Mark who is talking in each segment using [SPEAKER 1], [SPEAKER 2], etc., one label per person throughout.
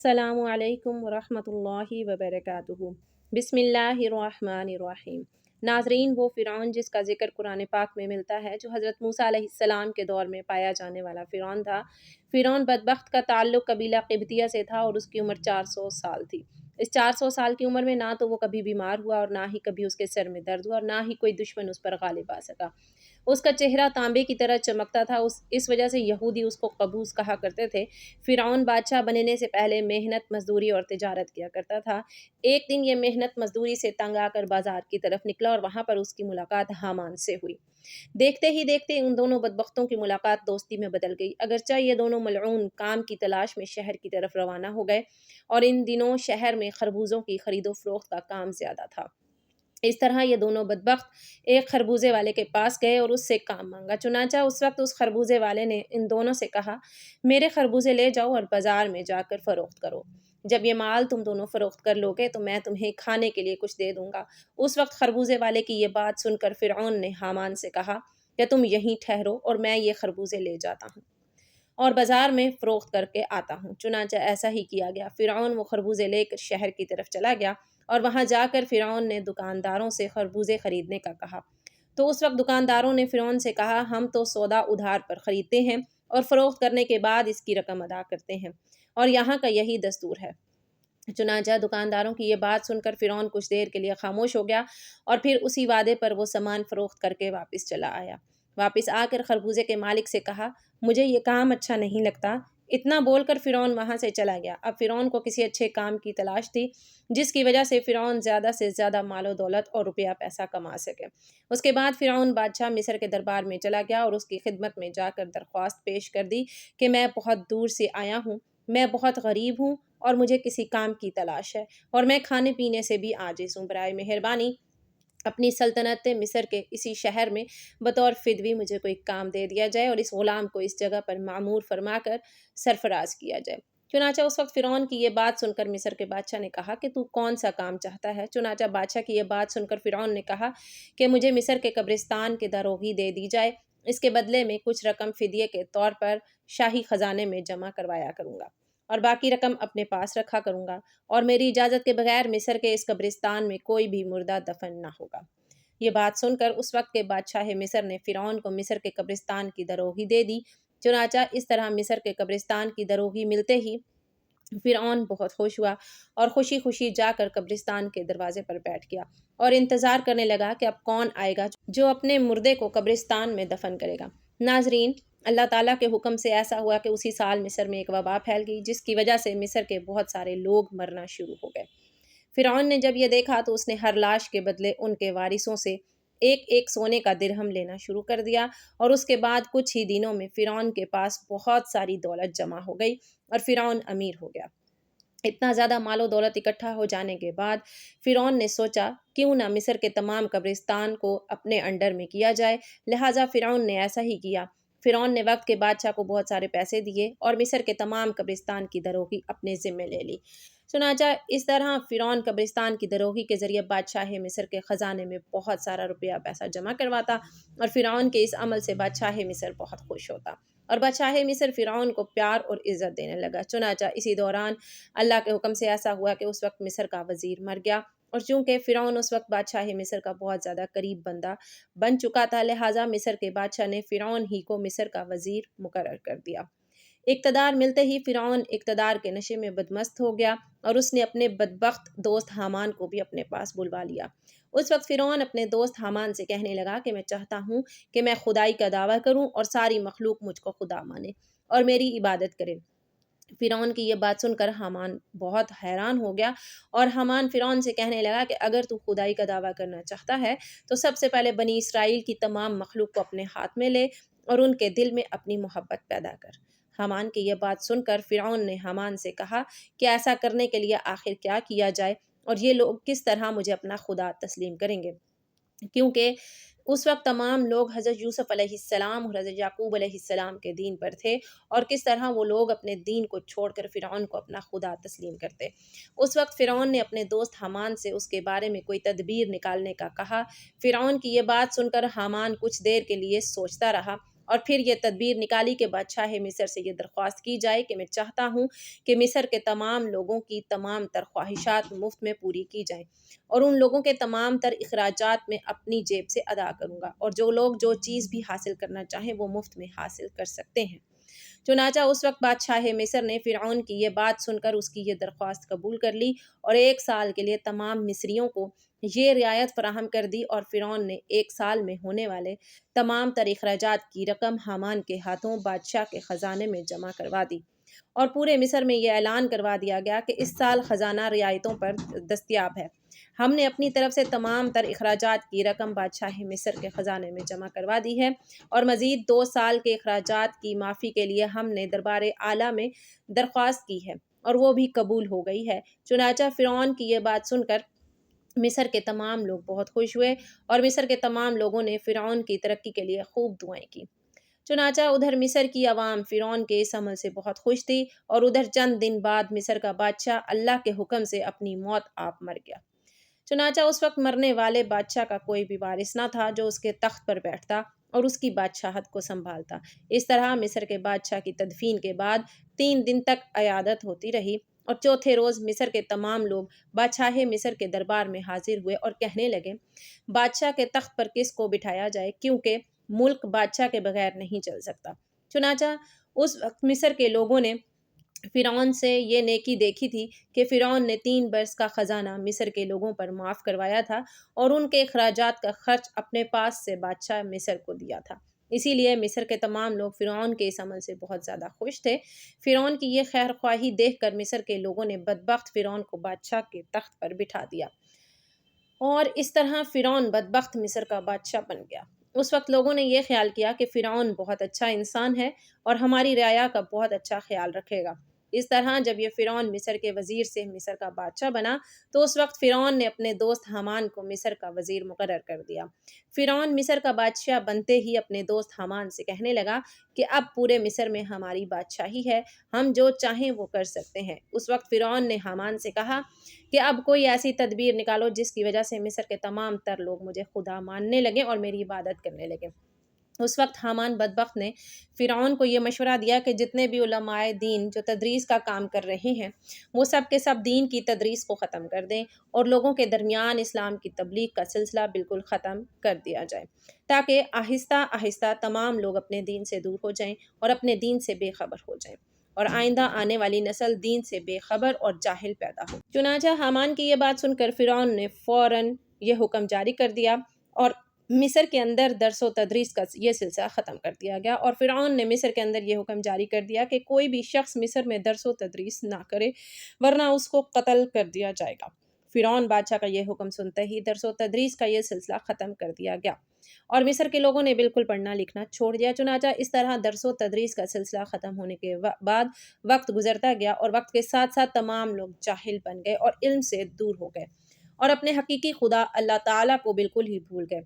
[SPEAKER 1] السلام علیکم ورحمۃ اللہ وبرکاتہ۔ بسم اللہ الرحمن الرحیم۔ ناظرین، وہ فرعون جس کا ذکر قرآن پاک میں ملتا ہے، جو حضرت موسیٰ علیہ السلام کے دور میں پایا جانے والا فرعون تھا۔ فرعون بدبخت کا تعلق قبیلہ قبطیہ سے تھا اور اس کی عمر 400 سال تھی۔ اس 400 سال کی عمر میں نہ تو وہ کبھی بیمار ہوا اور نہ ہی کبھی اس کے سر میں درد ہوا اور نہ ہی کوئی دشمن اس پر غالب آ سکا۔ اس کا چہرہ تانبے کی طرح چمکتا تھا، اس وجہ سے یہودی اس کو قبوس کہا کرتے تھے۔ فرعون بادشاہ بننے سے پہلے محنت مزدوری اور تجارت کیا کرتا تھا۔ ایک دن یہ محنت مزدوری سے تنگ آ کر بازار کی طرف نکلا اور وہاں پر اس کی ملاقات حامان سے ہوئی۔ دیکھتے ہی دیکھتے ان دونوں بدبختوں کی ملاقات دوستی میں بدل گئی۔ اگرچہ یہ دونوں ملعون کام کی تلاش میں شہر کی طرف روانہ ہو گئے اور ان دنوں شہر میں خربوزوں کی خرید و فروخت کا کام زیادہ تھا۔ اس طرح یہ دونوں بدبخت ایک خربوزے والے کے پاس گئے اور اس سے کام مانگا۔ چنانچہ اس وقت اس خربوزے والے نے ان دونوں سے کہا، میرے خربوزے لے جاؤ اور بازار میں جا کر فروخت کرو۔ جب یہ مال تم دونوں فروخت کر لوگے تو میں تمہیں کھانے کے لیے کچھ دے دوں گا۔ اس وقت خربوزے والے کی یہ بات سن کر فرعون نے حامان سے کہا کہ تم یہیں ٹھہرو اور میں یہ خربوزے لے جاتا ہوں اور بازار میں فروخت کر کے آتا ہوں۔ چنانچہ ایسا ہی کیا گیا۔ فرعون وہ خربوزے لے کر شہر کی طرف چلا گیا اور وہاں جا کر فرعون نے دکانداروں سے خربوزے خریدنے کا کہا۔ تو اس وقت دکانداروں نے فرعون سے کہا، ہم تو سودا ادھار پر خریدتے ہیں اور فروخت کرنے کے بعد اس کی رقم ادا کرتے ہیں، اور یہاں کا یہی دستور ہے۔ چنانچہ دکانداروں کی یہ بات سن کر فرعون کچھ دیر کے لیے خاموش ہو گیا اور پھر اسی وعدے پر وہ سامان فروخت کر کے واپس چلا آیا۔ واپس آ کر خربوزے کے مالک سے کہا، مجھے یہ کام اچھا نہیں لگتا۔ اتنا بول کر فرعون وہاں سے چلا گیا۔ اب فرعون کو کسی اچھے کام کی تلاش تھی جس کی وجہ سے فرعون زیادہ سے زیادہ مال و دولت اور روپیہ پیسہ کما سکے۔ اس کے بعد فرعون بادشاہ مصر کے دربار میں چلا گیا اور اس کی خدمت میں جا کر درخواست پیش کر دی کہ میں بہت دور سے آیا ہوں، میں بہت غریب ہوں اور مجھے کسی کام کی تلاش ہے، اور میں کھانے پینے سے بھی عاجز ہوں۔ برائے مہربانی اپنی سلطنت مصر کے اسی شہر میں بطور فدوی مجھے کوئی کام دے دیا جائے اور اس غلام کو اس جگہ پر معمور فرما کر سرفراز کیا جائے۔ چنانچہ اس وقت فرعون کی یہ بات سن کر مصر کے بادشاہ نے کہا کہ تو کون سا کام چاہتا ہے؟ چنانچہ بادشاہ کی یہ بات سن کر فرعون نے کہا کہ مجھے مصر کے قبرستان کے دروغی دے دی جائے، اس کے بدلے میں کچھ رقم فدیے کے طور پر شاہی خزانے میں جمع کروایا کروں گا اور باقی رقم اپنے پاس رکھا کروں گا، اور میری اجازت کے بغیر مصر کے اس قبرستان میں کوئی بھی مردہ دفن نہ ہوگا۔ یہ بات سن کر اس وقت کے بادشاہ مصر نے فرعون کو مصر کے قبرستان کی دروغی دے دی۔ چنانچہ اس طرح مصر کے قبرستان کی دروغی ملتے ہی فرعون بہت خوش ہوا اور خوشی خوشی جا کر قبرستان کے دروازے پر بیٹھ گیا اور انتظار کرنے لگا کہ اب کون آئے گا جو اپنے مردے کو قبرستان میں دفن کرے گا۔ ناظرین، اللہ تعالیٰ کے حکم سے ایسا ہوا کہ اسی سال مصر میں ایک وبا پھیل گئی جس کی وجہ سے مصر کے بہت سارے لوگ مرنا شروع ہو گئے۔ فرعون نے جب یہ دیکھا تو اس نے ہر لاش کے بدلے ان کے وارثوں سے ایک ایک سونے کا درہم لینا شروع کر دیا، اور اس کے بعد کچھ ہی دنوں میں فرعون کے پاس بہت ساری دولت جمع ہو گئی اور فرعون امیر ہو گیا۔ اتنا زیادہ مال و دولت اکٹھا ہو جانے کے بعد فرعون نے سوچا کیوں نہ مصر کے تمام قبرستان کو اپنے انڈر میں کیا جائے، لہٰذا فرعون نے ایسا ہی کیا۔ فرعون نے وقت کے بادشاہ کو بہت سارے پیسے دیے اور مصر کے تمام قبرستان کی دروغی اپنے ذمے لے لی۔ چنانچہ اس طرح فرعون قبرستان کی دروغی کے ذریعے بادشاہ مصر کے خزانے میں بہت سارا روپیہ پیسہ جمع کرواتا، اور فرعون کے اس عمل سے بادشاہ مصر بہت خوش ہوتا اور بادشاہ مصر فرعون کو پیار اور عزت دینے لگا۔ چنانچہ اسی دوران اللہ کے حکم سے ایسا ہوا کہ اس وقت مصر کا وزیر مر گیا، اور چونکہ فرعون اس وقت بادشاہ مصر کا بہت زیادہ قریب بندہ بن چکا تھا، لہٰذا مصر کے بادشاہ نے فرعون ہی کو مصر کا وزیر مقرر کر دیا۔ اقتدار ملتے ہی فرعون اقتدار کے نشے میں بدمست ہو گیا اور اس نے اپنے بدبخت دوست حامان کو بھی اپنے پاس بلوا لیا۔ اس وقت فرعون اپنے دوست حامان سے کہنے لگا کہ میں چاہتا ہوں کہ میں خدائی کا دعویٰ کروں اور ساری مخلوق مجھ کو خدا مانے اور میری عبادت کرے۔ فرعون کی یہ بات سن کر حامان بہت حیران ہو گیا، اور حامان فرعون سے کہنے لگا کہ اگر تو خدائی کا دعویٰ کرنا چاہتا ہے تو سب سے پہلے بنی اسرائیل کی تمام مخلوق کو اپنے ہاتھ میں لے اور ان کے دل میں اپنی محبت پیدا کر۔ حامان کی یہ بات سن کر فرعون نے حامان سے کہا کہ ایسا کرنے کے لیے آخر کیا کیا جائے اور یہ لوگ کس طرح مجھے اپنا خدا تسلیم کریں گے، کیونکہ اس وقت تمام لوگ حضرت یوسف علیہ السلام اور حضرت یعقوب علیہ السلام کے دین پر تھے، اور کس طرح وہ لوگ اپنے دین کو چھوڑ کر فرعون کو اپنا خدا تسلیم کرتے۔ اس وقت فرعون نے اپنے دوست حامان سے اس کے بارے میں کوئی تدبیر نکالنے کا کہا۔ فرعون کی یہ بات سن کر حامان کچھ دیر کے لیے سوچتا رہا اور پھر یہ تدبیر نکالی کہ بادشاہ مصر سے یہ درخواست کی جائے کہ میں چاہتا ہوں کہ مصر کے تمام لوگوں کی تمام تر خواہشات مفت میں پوری کی جائیں، اور ان لوگوں کے تمام تر اخراجات میں اپنی جیب سے ادا کروں گا، اور جو لوگ جو چیز بھی حاصل کرنا چاہیں وہ مفت میں حاصل کر سکتے ہیں۔ چنانچہ اس وقت بادشاہ مصر نے فرعون کی یہ بات سن کر اس کی یہ درخواست قبول کر لی، اور 1 سال کے لیے تمام مصریوں کو یہ رعایت فراہم کر دی، اور فرعون نے 1 سال میں ہونے والے تمام تر اخراجات کی رقم حامان کے ہاتھوں بادشاہ کے خزانے میں جمع کروا دی، اور پورے مصر میں یہ اعلان کروا دیا گیا کہ اس سال خزانہ رعایتوں پر دستیاب ہے۔ ہم نے اپنی طرف سے تمام تر اخراجات کی رقم بادشاہ مصر کے خزانے میں جمع کروا دی ہے، اور مزید 2 سال کے اخراجات کی معافی کے لیے ہم نے دربار اعلیٰ میں درخواست کی ہے، اور وہ بھی قبول ہو گئی ہے۔ چنانچہ فرعون کی یہ بات سن کر مصر کے تمام لوگ بہت خوش ہوئے، اور مصر کے تمام لوگوں نے فرعون کی ترقی کے لیے خوب دعائیں کی۔ چنانچہ ادھر مصر کی عوام فرعون کے اس عمل سے بہت خوش تھی، اور ادھر چند دن بعد مصر کا بادشاہ اللہ کے حکم سے اپنی موت آپ مر گیا۔ چنانچہ اس وقت مرنے والے بادشاہ کا کوئی بھی وارث نہ تھا جو اس کے تخت پر بیٹھتا اور اس کی بادشاہت کو سنبھالتا۔ اس طرح مصر کے بادشاہ کی تدفین کے بعد 3 دن تک عیادت ہوتی رہی، اور چوتھے روز مصر کے تمام لوگ بادشاہ مصر کے دربار میں حاضر ہوئے اور کہنے لگے، بادشاہ کے تخت پر کس کو بٹھایا جائے، کیونکہ ملک بادشاہ کے بغیر نہیں چل سکتا۔ چنانچہ اس وقت مصر کے لوگوں نے فرعون سے یہ نیکی دیکھی تھی کہ فرعون نے 3 برس کا خزانہ مصر کے لوگوں پر معاف کروایا تھا، اور ان کے اخراجات کا خرچ اپنے پاس سے بادشاہ مصر کو دیا تھا۔ اسی لیے مصر کے تمام لوگ فرعون کے اس عمل سے بہت زیادہ خوش تھے۔ فرعون کی یہ خیر خواہی دیکھ کر مصر کے لوگوں نے بدبخت فرعون کو بادشاہ کے تخت پر بٹھا دیا، اور اس طرح فرعون بدبخت مصر کا بادشاہ بن گیا۔ اس وقت لوگوں نے یہ خیال کیا کہ فرعون بہت اچھا انسان ہے اور ہماری رعایا کا بہت اچھا خیال رکھے گا۔ اس طرح جب یہ فرعون مصر کے وزیر سے مصر کا بادشاہ بنا تو اس وقت فرعون نے اپنے دوست حامان کو مصر کا وزیر مقرر کر دیا۔ فرعون مصر کا بادشاہ بنتے ہی اپنے دوست حامان سے کہنے لگا کہ اب پورے مصر میں ہماری بادشاہی ہے، ہم جو چاہیں وہ کر سکتے ہیں۔ اس وقت فرعون نے حامان سے کہا کہ اب کوئی ایسی تدبیر نکالو جس کی وجہ سے مصر کے تمام تر لوگ مجھے خدا ماننے لگیں اور میری عبادت کرنے لگیں۔ اس وقت حامان بدبخت نے فرعون کو یہ مشورہ دیا کہ جتنے بھی علماء دین جو تدریس کا کام کر رہے ہیں وہ سب کے سب دین کی تدریس کو ختم کر دیں، اور لوگوں کے درمیان اسلام کی تبلیغ کا سلسلہ بالکل ختم کر دیا جائے، تاکہ آہستہ آہستہ تمام لوگ اپنے دین سے دور ہو جائیں اور اپنے دین سے بے خبر ہو جائیں، اور آئندہ آنے والی نسل دین سے بے خبر اور جاہل پیدا ہو۔ چنانچہ حامان کی یہ بات سن کر فرعون نے فوراً یہ حکم جاری کر دیا، اور مصر کے اندر درس و تدریس کا یہ سلسلہ ختم کر دیا گیا، اور فرعون نے مصر کے اندر یہ حکم جاری کر دیا کہ کوئی بھی شخص مصر میں درس و تدریس نہ کرے ورنہ اس کو قتل کر دیا جائے گا۔ فرعون بادشاہ کا یہ حکم سنتے ہی درس و تدریس کا یہ سلسلہ ختم کر دیا گیا، اور مصر کے لوگوں نے بالکل پڑھنا لکھنا چھوڑ دیا۔ چنانچہ اس طرح درس و تدریس کا سلسلہ ختم ہونے کے بعد وقت گزرتا گیا، اور وقت کے ساتھ ساتھ تمام لوگ جاہل بن گئے اور علم سے دور ہو گئے، اور اپنے حقیقی خدا اللہ تعالیٰ کو بالکل ہی بھول گئے۔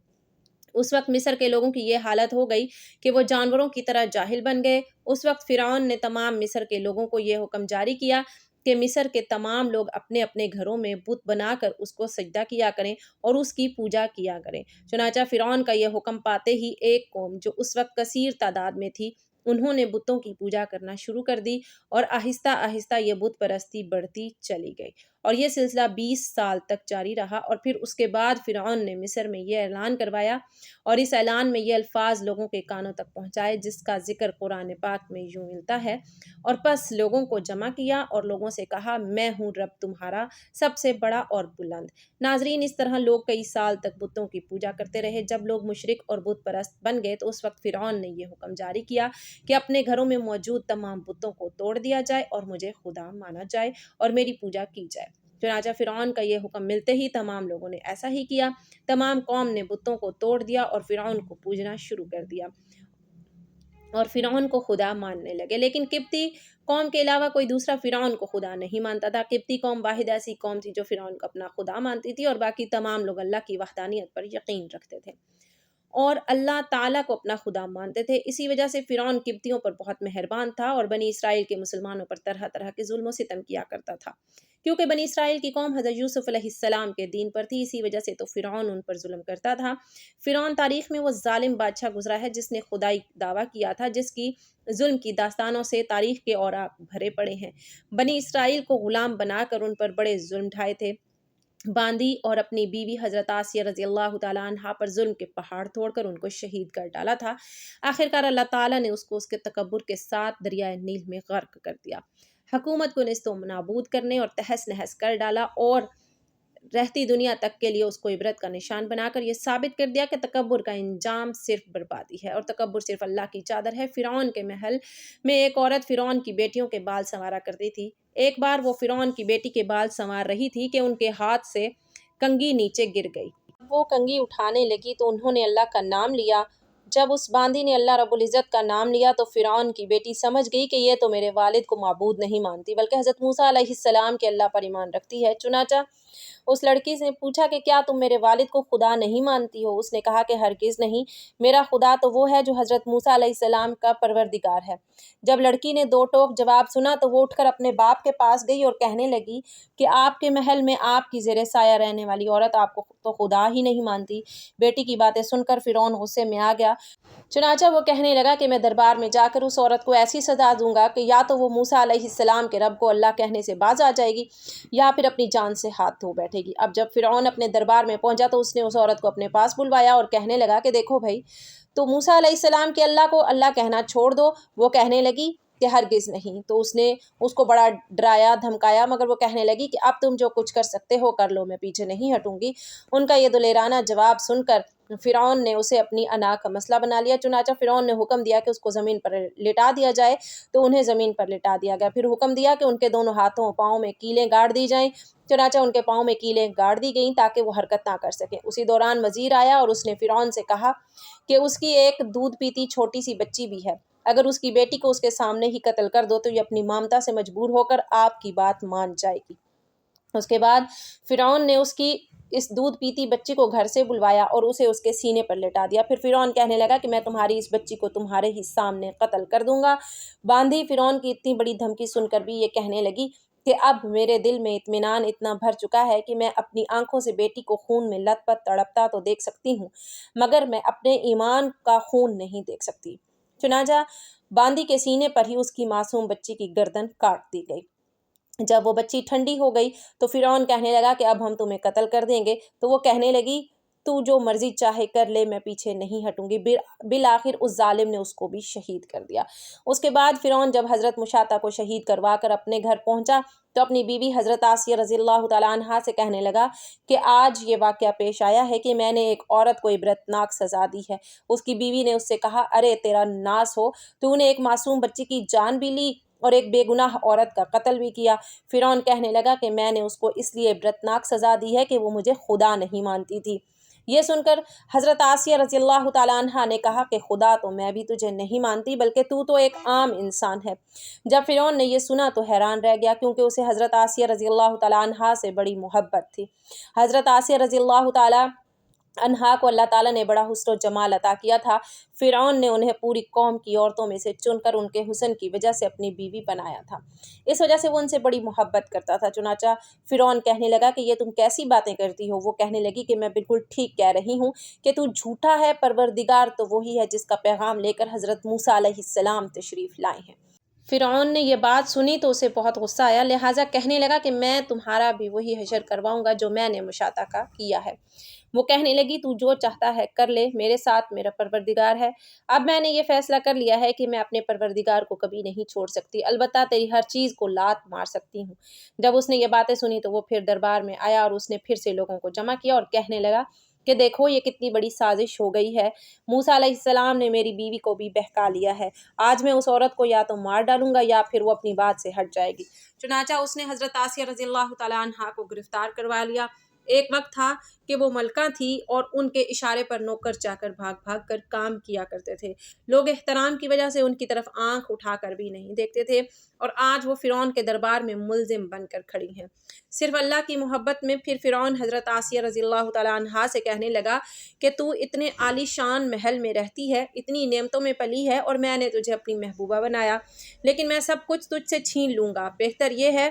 [SPEAKER 1] اس وقت مصر کے لوگوں کی یہ حالت ہو گئی کہ وہ جانوروں کی طرح جاہل بن گئے۔ اس وقت فرعون نے تمام مصر کے لوگوں کو یہ حکم جاری کیا کہ مصر کے تمام لوگ اپنے اپنے گھروں میں بت بنا کر اس کو سجدہ کیا کریں اور اس کی پوجا کیا کریں۔ چنانچہ فرعون کا یہ حکم پاتے ہی ایک قوم جو اس وقت کثیر تعداد میں تھی، انہوں نے بتوں کی پوجا کرنا شروع کر دی، اور آہستہ آہستہ یہ بت پرستی بڑھتی چلی گئی، اور یہ سلسلہ 20 سال تک جاری رہا۔ اور پھر اس کے بعد فرعون نے مصر میں یہ اعلان کروایا، اور اس اعلان میں یہ الفاظ لوگوں کے کانوں تک پہنچائے جس کا ذکر قرآن پاک میں یوں ملتا ہے، اور پس لوگوں کو جمع کیا اور لوگوں سے کہا، میں ہوں رب تمہارا سب سے بڑا اور بلند۔ ناظرین، اس طرح لوگ کئی سال تک بتوں کی پوجا کرتے رہے۔ جب لوگ مشرک اور بت پرست بن گئے تو اس وقت فرعون نے یہ حکم جاری کیا کہ اپنے گھروں میں موجود تمام بتوں کو توڑ دیا جائے اور مجھے خدا مانا جائے اور میری پوجا کی جائے۔ چنانچہ فرعون کا یہ حکم ملتے ہی تمام لوگوں نے ایسا ہی کیا۔ تمام قوم نے بتوں کو توڑ دیا اور فرعون کو پوجنا شروع کر دیا، اور فرعون کو خدا ماننے لگے۔ لیکن قبطی قوم کے علاوہ کوئی دوسرا فرعون کو خدا نہیں مانتا تھا۔ قبطی قوم واحد ایسی قوم تھی جو فرعون کو اپنا خدا مانتی تھی، اور باقی تمام لوگ اللہ کی وحدانیت پر یقین رکھتے تھے اور اللہ تعالیٰ کو اپنا خدا مانتے تھے۔ اسی وجہ سے فرعون قبطیوں پر بہت مہربان تھا اور بنی اسرائیل کے مسلمانوں پر طرح طرح کے ظلم و ستم کیا کرتا تھا۔ کیونکہ بنی اسرائیل کی قوم حضرت یوسف علیہ السلام کے دین پر تھی، اسی وجہ سے تو فرعون ان پر ظلم کرتا تھا۔ فرعون تاریخ میں وہ ظالم بادشاہ گزرا ہے جس نے خدائی دعویٰ کیا تھا، جس کی ظلم کی داستانوں سے تاریخ کے اوراق بھرے پڑے ہیں۔ بنی اسرائیل کو غلام بنا کر ان پر بڑے ظلم ڈھائے تھے۔ باندی اور اپنی بیوی حضرت آسیہ رضی اللہ تعالیٰ عنہا پر ظلم کے پہاڑ توڑ کر ان کو شہید کر ڈالا تھا۔ آخرکار اللہ تعالیٰ نے اس کو اس کے تکبر کے ساتھ دریائے نیل میں غرق کر دیا۔ حکومت کو نیست و نابود کرنے اور تہس نہس کر ڈالا اور رہتی دنیا تک کے لیے اس کو عبرت کا نشان بنا کر یہ ثابت کر دیا کہ تکبر کا انجام صرف بربادی ہے اور تکبر صرف اللہ کی چادر ہے۔ فرعون کے محل میں ایک عورت فرعون کی بیٹیوں کے بال سنوارا کرتی تھی۔ ایک بار وہ فرعون کی بیٹی کے بال سنوار رہی تھی کہ ان کے ہاتھ سے کنگھی نیچے گر گئی۔ وہ کنگھی اٹھانے لگی تو انہوں نے اللہ کا نام لیا۔ جب اس باندی نے اللہ رب العزت کا نام لیا تو فرعون کی بیٹی سمجھ گئی کہ یہ تو میرے والد کو معبود نہیں مانتی بلکہ حضرت موسیٰ علیہ السلام کے اللہ پر ایمان رکھتی ہے۔ چنانچہ اس لڑکی سے پوچھا کہ کیا تم میرے والد کو خدا نہیں مانتی ہو؟ اس نے کہا کہ ہرگز نہیں، میرا خدا تو وہ ہے جو حضرت موسیٰ علیہ السلام کا پروردگار ہے۔ جب لڑکی نے دو ٹوک جواب سنا تو وہ اٹھ کر اپنے باپ کے پاس گئی اور کہنے لگی کہ آپ کے محل میں آپ کی زیر سایہ رہنے والی عورت آپ کو تو خدا ہی نہیں مانتی۔ بیٹی کی باتیں سن کر فرعون غصے میں آ گیا۔ چنانچہ وہ کہنے لگا کہ میں دربار میں جا کر اس عورت کو ایسی سزا دوں گا کہ یا تو وہ موسیٰ علیہ السلام کے رب کو اللہ کہنے سے باز آ جائے گی یا پھر اپنی جان سے ہاتھ دھو بیٹھے گی۔ اب جب فرعون اپنے دربار میں پہنچا تو اس نے اس عورت کو اپنے پاس بلوایا اور کہنے لگا کہ دیکھو بھائی، تو موسیٰ علیہ السلام کے اللہ کو اللہ کہنا چھوڑ دو۔ وہ کہنے لگی کہ ہرگز نہیں۔ تو اس نے اس کو بڑا ڈرایا دھمکایا، مگر وہ کہنے لگی کہ اب تم جو کچھ کر سکتے ہو کر لو، میں پیچھے نہیں ہٹوں گی۔ ان کا یہ دلیرانہ جواب سن کر فرعون نے اسے اپنی انا کا مسئلہ بنا لیا۔ چنانچہ فرعون نے حکم دیا کہ اس کو زمین پر لٹا دیا جائے تو انہیں زمین پر لٹا دیا گیا۔ پھر حکم دیا کہ ان کے دونوں ہاتھوں اور پاؤں میں کیلیں گاڑ دی جائیں۔ چنانچہ ان کے پاؤں میں کیلیں گاڑ دی گئیں تاکہ وہ حرکت نہ کر سکیں۔ اسی دوران وزیر آیا اور اس نے فرعون سے کہا کہ اس کی ایک دودھ پیتی چھوٹی سی بچی بھی ہے، اگر اس کی بیٹی کو اس کے سامنے ہی قتل کر دو تو یہ اپنی مامتا سے مجبور ہو کر آپ کی بات مان جائے گی۔ اس کے بعد فرعون نے اس کی اس دودھ پیتی بچی کو گھر سے بلوایا اور اسے اس کے سینے پر لٹا دیا۔ پھر فرعون کہنے لگا کہ میں تمہاری اس بچی کو تمہارے ہی سامنے قتل کر دوں گا۔ باندھی فرعون کی اتنی بڑی دھمکی سن کر بھی یہ کہنے لگی کہ اب میرے دل میں اطمینان اتنا بھر چکا ہے کہ میں اپنی آنکھوں سے بیٹی کو خون میں لت پت تڑپتا تو دیکھ سکتی ہوں، مگر میں اپنے ایمان کا خون نہیں دیکھ سکتی۔ چنانچہ باندی کے سینے پر ہی اس کی معصوم بچی کی گردن کاٹ دی گئی۔ جب وہ بچی ٹھنڈی ہو گئی تو فرعون کہنے لگا کہ اب ہم تمہیں قتل کر دیں گے۔ تو وہ کہنے لگی تو جو مرضی چاہے کر لے، میں پیچھے نہیں ہٹوں گی۔ بالآخر اس ظالم نے اس کو بھی شہید کر دیا۔ اس کے بعد فرعون جب حضرت مشاطہ کو شہید کروا کر اپنے گھر پہنچا تو اپنی بیوی حضرت آسیہ رضی اللہ تعالیٰ عنہا سے کہنے لگا کہ آج یہ واقعہ پیش آیا ہے کہ میں نے ایک عورت کو عبرتناک سزا دی ہے۔ اس کی بیوی نے اس سے کہا، ارے تیرا ناس ہو، تو نے ایک معصوم بچی کی جان بھی لی اور ایک بے گناہ عورت کا قتل بھی کیا۔ فرعون کہنے لگا کہ میں نے اس کو اس لیے عبرتناک سزا دی ہے کہ وہ مجھے خدا نہیں مانتی تھی۔ یہ سن کر حضرت آسیہ رضی اللہ تعالیٰ عنہا نے کہا کہ خدا تو میں بھی تجھے نہیں مانتی بلکہ تو ایک عام انسان ہے۔ جب فرعون نے یہ سنا تو حیران رہ گیا کیونکہ اسے حضرت آسیہ رضی اللہ تعالیٰ عنہا سے بڑی محبت تھی۔ حضرت آسیہ رضی اللہ تعالیٰ عنہا کو اللہ تعالیٰ نے بڑا حسن و جمال عطا کیا تھا۔ فرعون نے انہیں پوری قوم کی عورتوں میں سے چن کر ان کے حسن کی وجہ سے اپنی بیوی بنایا تھا، اس وجہ سے وہ ان سے بڑی محبت کرتا تھا۔ چنانچہ فرعون کہنے لگا کہ یہ تم کیسی باتیں کرتی ہو؟ وہ کہنے لگی کہ میں بالکل ٹھیک کہہ رہی ہوں کہ تو جھوٹا ہے، پروردگار تو وہی ہے جس کا پیغام لے کر حضرت موسیٰ علیہ السلام تشریف لائے ہیں۔ فرعون نے یہ بات سنی تو اسے بہت غصہ آیا، لہٰذا کہنے لگا کہ میں تمہارا بھی وہی حشر کرواؤں گا جو میں نے مشاطہ کا کیا ہے۔ وہ کہنے لگی تو جو چاہتا ہے کر لے، میرے ساتھ میرا پروردگار ہے۔ اب میں نے یہ فیصلہ کر لیا ہے کہ میں اپنے پروردگار کو کبھی نہیں چھوڑ سکتی، البتہ تیری ہر چیز کو لات مار سکتی ہوں۔ جب اس نے یہ باتیں سنی تو وہ پھر دربار میں آیا اور اس نے پھر سے لوگوں کو جمع کیا اور کہنے لگا کہ دیکھو یہ کتنی بڑی سازش ہو گئی ہے، موسیٰ علیہ السلام نے میری بیوی کو بھی بہکا لیا ہے۔ آج میں اس عورت کو یا تو مار ڈالوں گا یا پھر وہ اپنی بات سے ہٹ جائے گی۔ چنانچہ اس نے حضرت آسیہ رضی اللہ تعالیٰ عنہا کو گرفتار کروا لیا۔ ایک وقت تھا کہ وہ ملکہ تھی اور ان کے اشارے پر نوکر چاکر بھاگ بھاگ کر کام کیا کرتے تھے۔ لوگ احترام کی وجہ سے ان کی طرف آنکھ اٹھا کر بھی نہیں دیکھتے تھے اور آج وہ فرعون کے دربار میں ملزم بن کر کھڑی ہیں۔ صرف اللہ کی محبت میں پھر فرعون حضرت آسیہ رضی اللہ تعالیٰ عنہا سے کہنے لگا کہ تو اتنے عالی شان محل میں رہتی ہے، اتنی نعمتوں میں پلی ہے اور میں نے تجھے اپنی محبوبہ بنایا، لیکن میں سب کچھ تجھ سے چھین لوں گا۔ بہتر یہ ہے